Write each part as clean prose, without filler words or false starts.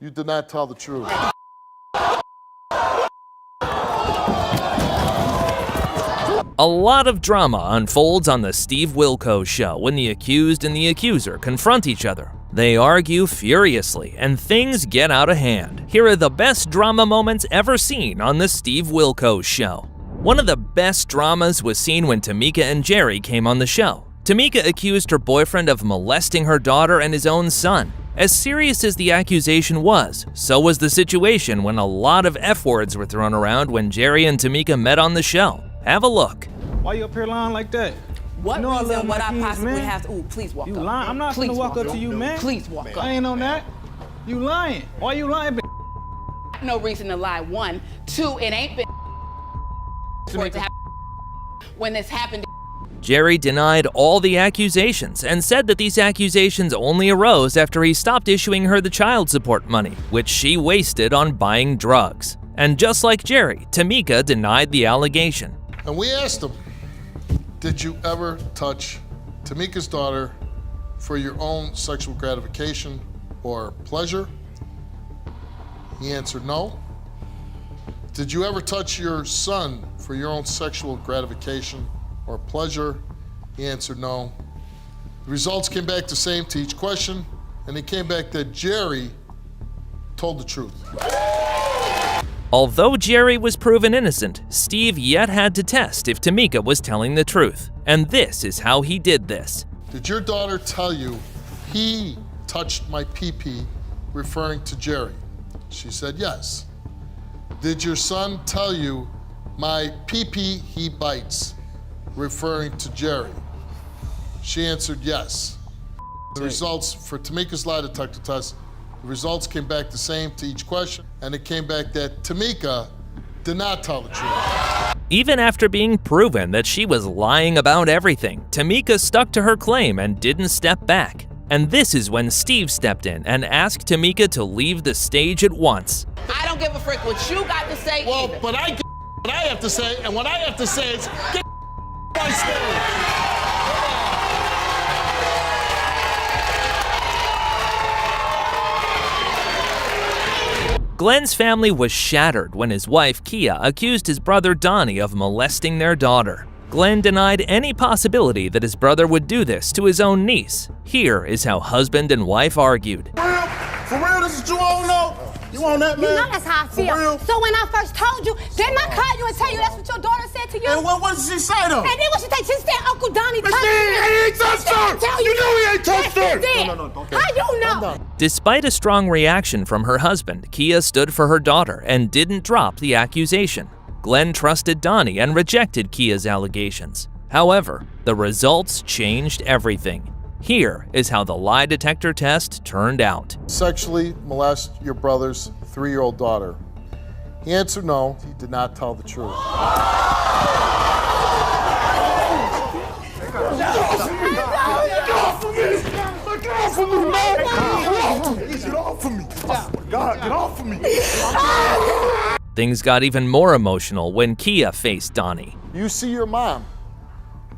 You did not tell the truth. A lot of drama unfolds on the Steve Wilkos show when the accused and the accuser confront each other. They argue furiously, and things get out of hand. Here are the best drama moments ever seen on the Steve Wilkos show. One of the best dramas was seen when Tamika and Jerry came on the show. Tamika accused her boyfriend of molesting her daughter and his own son. As serious as the accusation was, so was the situation when a lot of F-words were thrown around when Jerry and Tamika met on the show. Have a look. Why you up here lying like that? What you know reason would I kids, possibly man. have to? Ooh, please walk you up. lying? I'm not please gonna walk up to you, man. Please walk up. I ain't on that. You lying. Why you lying, No reason to lie. One. Two, it ain't been for it to happen. When this happened. Jerry denied all the accusations and said that these accusations only arose after he stopped issuing her the child support money, which she wasted on buying drugs. And just like Jerry, Tamika denied the allegation. And we asked him, did you ever touch Tamika's daughter for your own sexual gratification or pleasure? He answered no. Did you ever touch your son for your own sexual gratification or pleasure? He answered no. The results came back the same to each question, and it came back that Jerry told the truth. Although Jerry was proven innocent, Steve yet had to test if Tamika was telling the truth. And this is how he did this. Did your daughter tell you he touched my pee-pee, referring to Jerry? She said yes. Did your son tell you my pee-pee he bites, referring to Jerry? She answered yes. The results for Tamika's lie detector test, the results came back the same to each question, and it came back that Tamika did not tell the truth. Even after being proven that she was lying about everything, Tamika stuck to her claim and didn't step back. And this is when Steve stepped in and asked Tamika to leave the stage at once. I don't give a frick what you got to say Well, either. but I get what I have to say, and what I have to say is get my stage. Glenn's family was shattered when his wife, Kia, accused his brother, Donnie, of molesting their daughter. Glenn denied any possibility that his brother would do this to his own niece. Here is how husband and wife argued. For real, this is what you all know? You on that, man? You know that's how I feel. So when I first told you, didn't I call you and tell you that's what your daughter said to you? And what did she say, though? And then what she said? She said Uncle Donnie touched He ain't touched her! You know he ain't touched her! No, okay. How you know? Despite a strong reaction from her husband, Kia stood for her daughter and didn't drop the accusation. Glenn trusted Donnie and rejected Kia's allegations. However, the results changed everything. Here is how the lie detector test turned out. Sexually molest your brother's 3-year-old daughter. He answered no. He did not tell the truth. Things got even more emotional when Kia faced Donnie. You see your mom.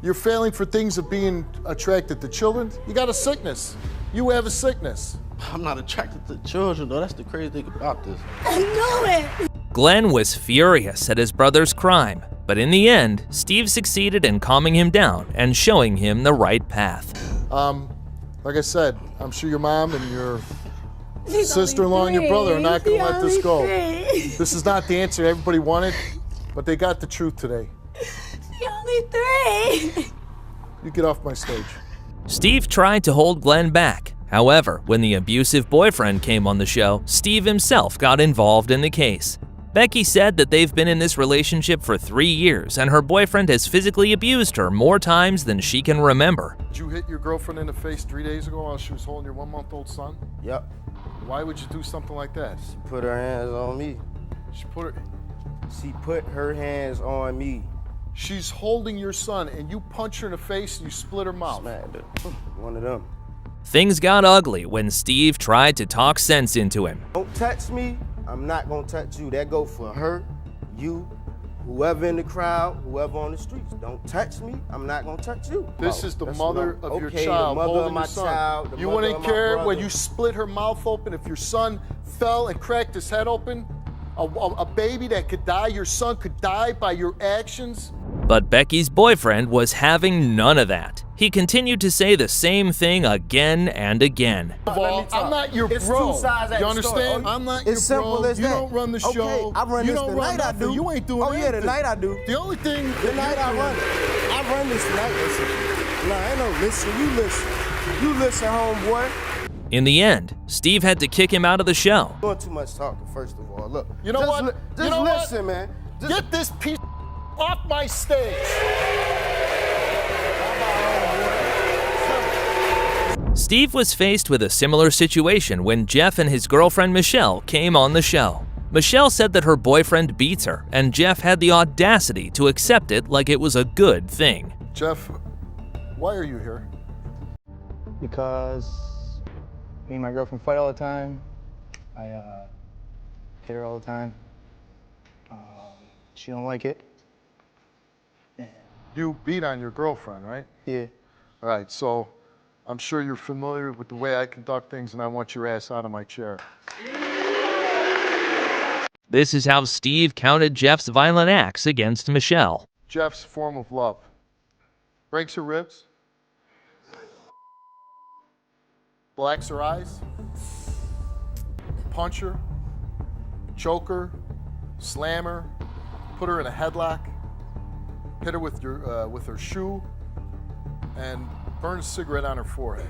You're failing for things of being attracted to children. You got a sickness. You have a sickness. I'm not attracted to children, though. That's the crazy thing about this. I knew it. Glenn was furious at his brother's crime, but in the end, Steve succeeded in calming him down and showing him the right path. Like I said, I'm sure your mom and your sister-in-law and your brother are not going to let this go. This is not the answer everybody wanted, but they got the truth today. She only 3. You get off my stage. Steve tried to hold Glenn back. However, when the abusive boyfriend came on the show, Steve himself got involved in the case. Becky said that they've been in this relationship for 3 years and her boyfriend has physically abused her more times than she can remember. Did you hit your girlfriend in the face 3 days ago while she was holding your 1-month-old son? Yep. Why would you do something like that? She put her hands on me. She put her hands on me. She's holding your son and you punch her in the face and you split her mouth. Smacked her. One of them. Things got ugly when Steve tried to talk sense into him. Don't touch me. I'm not gonna touch you. That go for her, you, whoever in the crowd, whoever on the streets, don't touch me. I'm not gonna touch you. This is the That's mother what of your okay, child the mother holding of my your son. child, the You mother wouldn't of my care when brother. you split her mouth open if your son fell and cracked his head open? A baby that could die, your son could die by your actions? But Becky's boyfriend was having none of that. He continued to say the same thing again and again. Of all, I'm not your It's bro. two sides at You the understand? story. I'm not your It's simple bro. as You that. don't run the show. Okay, I run you this don't the run night I nothing. do. You ain't doing Oh yeah, anything. the night I do. The only thing The night I run it. I run this tonight. Listen. Nah, ain't no listen. You listen. You listen, homeboy. In the end, Steve had to kick him out of the show. Doing too much talking, first of all. Look. You know just what? Just You know what? listen, man. Just Get this piece off my stage. Steve was faced with a similar situation when Jeff and his girlfriend Michelle came on the show. Michelle said that her boyfriend beats her, and Jeff had the audacity to accept it like it was a good thing. Jeff, why are you here? Because me and my girlfriend fight all the time. I hit her all the time. She don't like it. You beat on your girlfriend, right? Yeah. All right, so I'm sure you're familiar with the way I conduct things, and I want your ass out of my chair. This is how Steve counted Jeff's violent acts against Michelle. Jeff's form of love. Breaks her ribs. Blacks her eyes. Punch her. Choke her. Slam her. Put her in a headlock. Hit her with her shoe. And burn a cigarette on her forehead.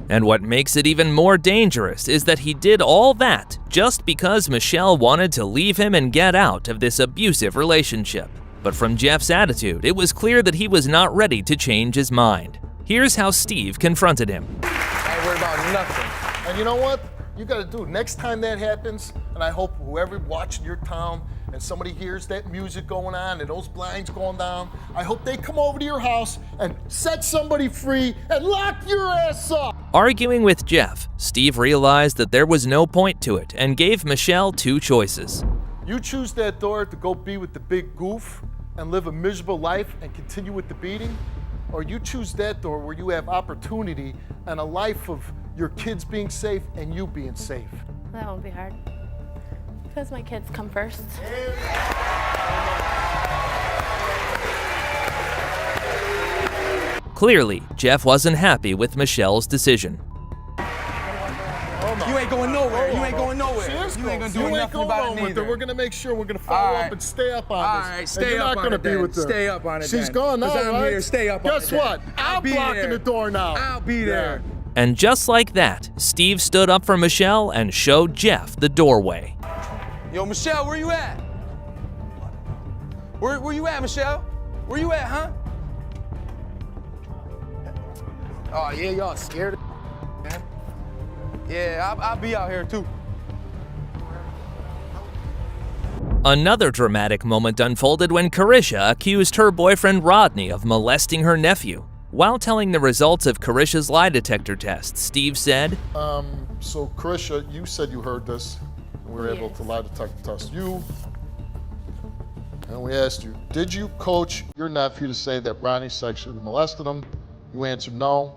And what makes it even more dangerous is that he did all that just because Michelle wanted to leave him and get out of this abusive relationship. But from Jeff's attitude, it was clear that he was not ready to change his mind. Here's how Steve confronted him. I ain't worried about nothing. And you know what? You gotta do, next time that happens, and I hope whoever watching your town and somebody hears that music going on and those blinds going down, I hope they come over to your house and set somebody free and lock your ass up. Arguing with Jeff, Steve realized that there was no point to it and gave Michelle two choices. You choose that door to go be with the big goof and live a miserable life and continue with the beating, or you choose that door where you have opportunity and a life of your kids being safe and you being safe. That won't be hard. Because my kids come first. Clearly, Jeff wasn't happy with Michelle's decision. You ain't going nowhere. You ain't going nowhere. She is You ain't gonna do you ain't nothing going about on it with her. neither. We're gonna make sure we're gonna follow All up and stay up on All this. right, And stay you're up not on gonna it be then. with her. Stay up on it She's then. gone now, 'Cause I'm right? here. Stay up on Guess it then. what? I'll I'm be blocking there. the door now. I'll be there. And just like that, Steve stood up for Michelle and showed Jeff the doorway. Yo, Michelle, where you at? Where you at, Michelle? Where you at, huh? Oh, yeah, y'all scared of man. Yeah, I'll be out here, too. Another dramatic moment unfolded when Carisha accused her boyfriend Rodney of molesting her nephew. While telling the results of Carisha's lie detector test, Steve said, So Carisha, you said you heard this, and we were able to lie detector test you. And we asked you, did you coach your nephew to say that Ronnie sexually molested him? You answered no.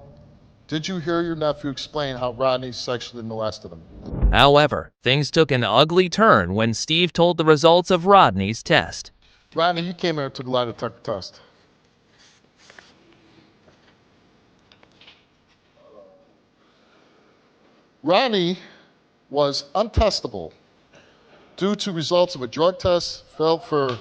Did you hear your nephew explain how Rodney sexually molested him? However, things took an ugly turn when Steve told the results of Rodney's test. Rodney, you came here and took a lie detector test. Ronnie was untestable due to results of a drug test failed for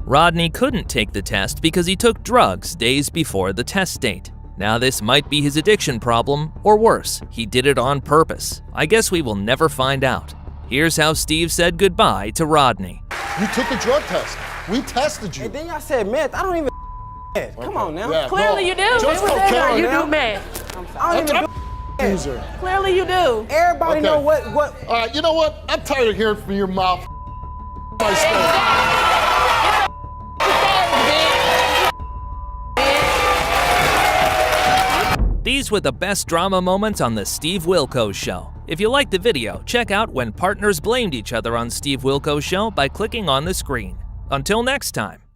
Rodney couldn't take the test because he took drugs days before the test date. Now this might be his addiction problem, or worse, he did it on purpose. I guess we will never find out. Here's how Steve said goodbye to Rodney. You took a drug test. We tested you. And then y'all said meth. I don't even meth. Come on now. Yeah, Clearly no. you do. Just It was in cocaine there. You now. do meth. I don't even do User. Clearly you do. Everybody Okay. know what. All right, you know what? I'm tired of hearing from your mouth. My story. These were the best drama moments on the Steve Wilkos Show. If you liked the video, check out When Partners Blamed Each Other on Steve Wilkos Show by clicking on the screen. Until next time.